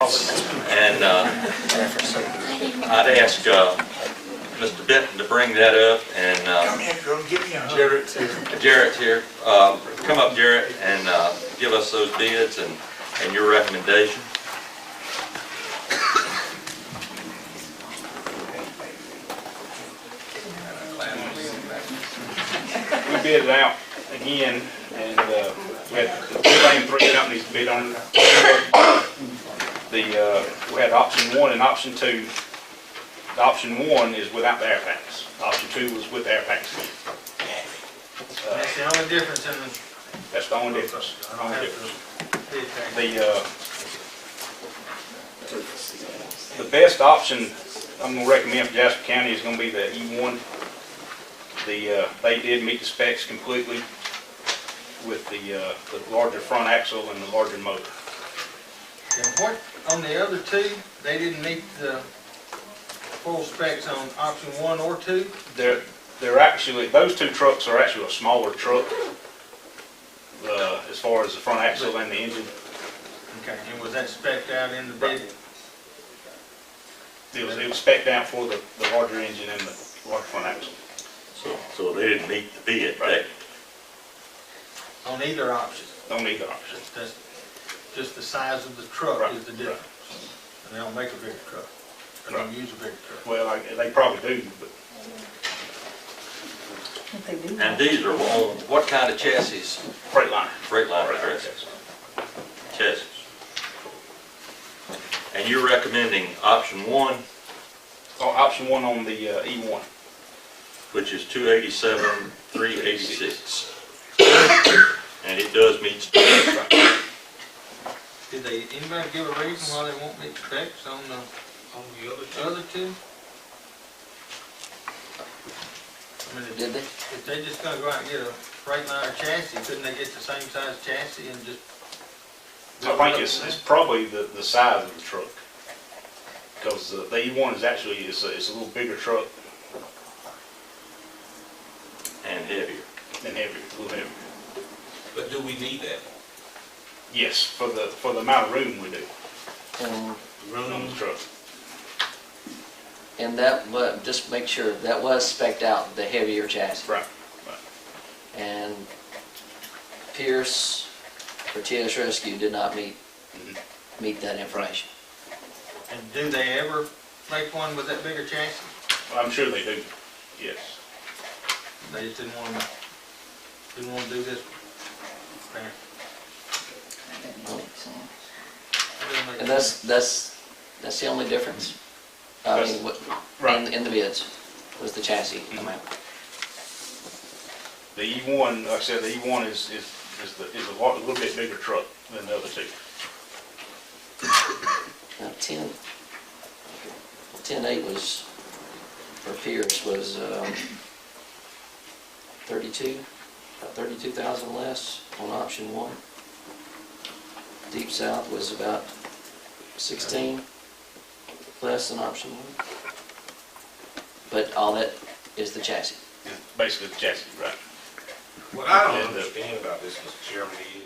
And I'd ask Mr. Benton to bring that up, and Jarrett's here. Come up, Jarrett, and give us those bids and your recommendation. We bid it out again, and we had the same three companies bid on it. We had option 1 and option 2. The option 1 is without the air packs. Option 2 was with air packs. That's the only difference in the. That's the only difference. The best option I'm going to recommend for Jasper County is going to be the E1. They did meet the specs completely with the larger front axle and the larger motor. And what, on the other two, they didn't meet the full specs on option 1 or 2? They're actually, those two trucks are actually a smaller truck as far as the front axle and the engine. Okay, and was that spec'd out in the bid? It was spec'd out for the larger engine and the larger front axle. So they didn't meet the bid, right? On either option? Don't need the option. That's just the size of the truck Right. is the difference. And they don't make a bigger truck. They don't use a bigger truck. Well, they probably do, but And these are on what kind of chassis? Freightliner. Freightliner chassis. And you're recommending option 1, Oh, option 1 on the E1. which is 287, 386. And it does meet specs. Did anybody give a reason why they won't meet specs on the other two? I mean, Did they? if they're just gonna go out and get a Freightliner chassis, couldn't they get the same size chassis and just? I think it's probably the size of the truck. Because the E1 is actually, it's a little bigger truck And heavier. and heavier, a little heavier. But do we need that? Yes, for the amount of room we do on the truck. And that was, just make sure, that was spec'd out, the heavier chassis. Right. And Pierce for TS Rescue did not meet that information. And do they ever make one with that bigger chassis? I'm sure they do, yes. They just didn't want to do this one. Fair. And that's the only difference. I mean, Right. in the bids, was the chassis amount. The E1, like I said, the E1 is a little bit bigger truck than the other two. Now, 10.8 was, for Pierce, was 32,000 less on option 1. Deep South was about 16 less than option 1. But all that is the chassis. Basically the chassis, right. What I don't understand about this, Mr. Chairman, is